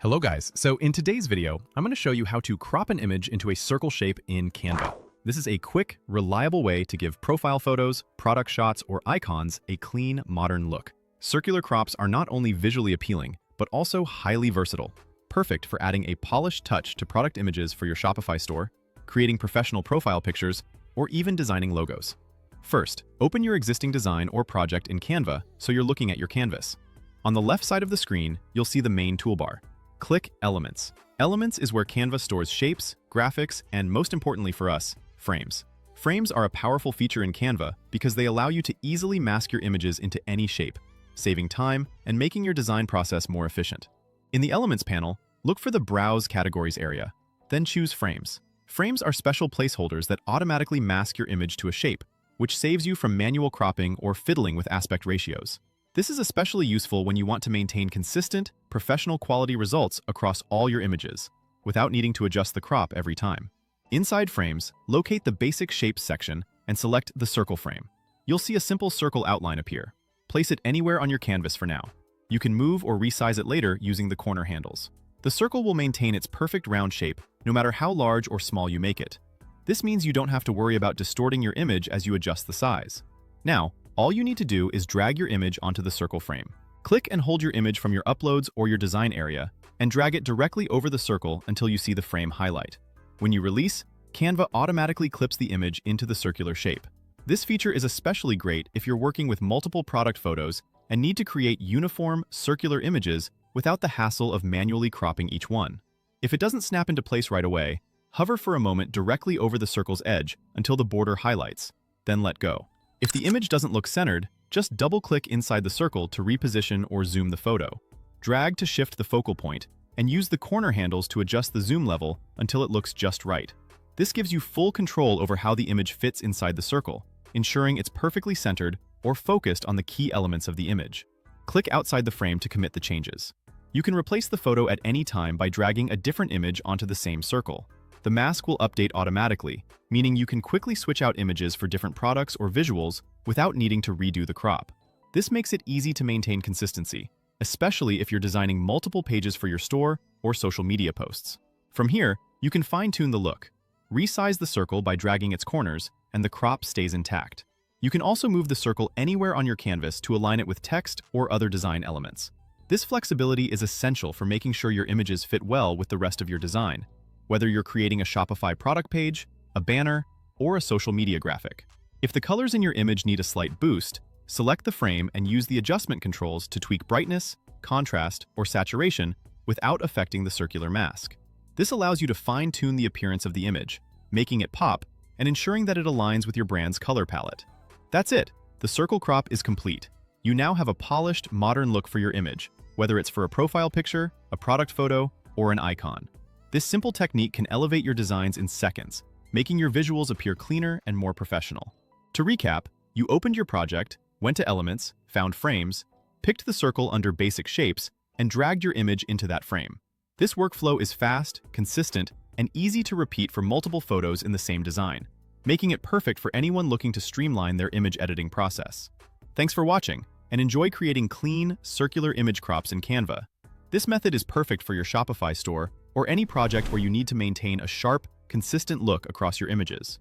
Hello guys, so in today's video, I'm going to show you how to crop an image into a circle shape in Canva. This is a quick, reliable way to give profile photos, product shots, or icons a clean, modern look. Circular crops are not only visually appealing, but also highly versatile. Perfect for adding a polished touch to product images for your Shopify store, creating professional profile pictures, or even designing logos. First, open your existing design or project in Canva so you're looking at your canvas. On the left side of the screen, you'll see the main toolbar. Click Elements. Elements is where Canva stores shapes, graphics, and most importantly for us, frames. Frames are a powerful feature in Canva because they allow you to easily mask your images into any shape, saving time and making your design process more efficient. In the Elements panel, look for the Browse Categories area, then choose Frames. Frames are special placeholders that automatically mask your image to a shape, which saves you from manual cropping or fiddling with aspect ratios. This is especially useful when you want to maintain consistent, professional quality results across all your images, without needing to adjust the crop every time. Inside Frames, locate the Basic Shapes section and select the Circle frame. You'll see a simple circle outline appear. Place it anywhere on your canvas for now. You can move or resize it later using the corner handles. The circle will maintain its perfect round shape, no matter how large or small you make it. This means you don't have to worry about distorting your image as you adjust the size. Now, all you need to do is drag your image onto the circle frame. Click and hold your image from your uploads or your design area, and drag it directly over the circle until you see the frame highlight. When you release, Canva automatically clips the image into the circular shape. This feature is especially great if you're working with multiple product photos and need to create uniform, circular images without the hassle of manually cropping each one. If it doesn't snap into place right away, hover for a moment directly over the circle's edge until the border highlights, then let go. If the image doesn't look centered, just double-click inside the circle to reposition or zoom the photo. Drag to shift the focal point, and use the corner handles to adjust the zoom level until it looks just right. This gives you full control over how the image fits inside the circle, ensuring it's perfectly centered or focused on the key elements of the image. Click outside the frame to commit the changes. You can replace the photo at any time by dragging a different image onto the same circle. The mask will update automatically, meaning you can quickly switch out images for different products or visuals without needing to redo the crop. This makes it easy to maintain consistency, especially if you're designing multiple pages for your store or social media posts. From here, you can fine-tune the look. Resize the circle by dragging its corners, and the crop stays intact. You can also move the circle anywhere on your canvas to align it with text or other design elements. This flexibility is essential for making sure your images fit well with the rest of your design, whether you're creating a Shopify product page, a banner, or a social media graphic. If the colors in your image need a slight boost, select the frame and use the adjustment controls to tweak brightness, contrast, or saturation without affecting the circular mask. This allows you to fine-tune the appearance of the image, making it pop and ensuring that it aligns with your brand's color palette. That's it. The circle crop is complete. You now have a polished, modern look for your image, whether it's for a profile picture, a product photo, or an icon. This simple technique can elevate your designs in seconds, making your visuals appear cleaner and more professional. To recap, you opened your project, went to Elements, found Frames, picked the circle under Basic Shapes, and dragged your image into that frame. This workflow is fast, consistent, and easy to repeat for multiple photos in the same design, making it perfect for anyone looking to streamline their image editing process. Thanks for watching, and enjoy creating clean, circular image crops in Canva. This method is perfect for your Shopify store or any project where you need to maintain a sharp, consistent look across your images.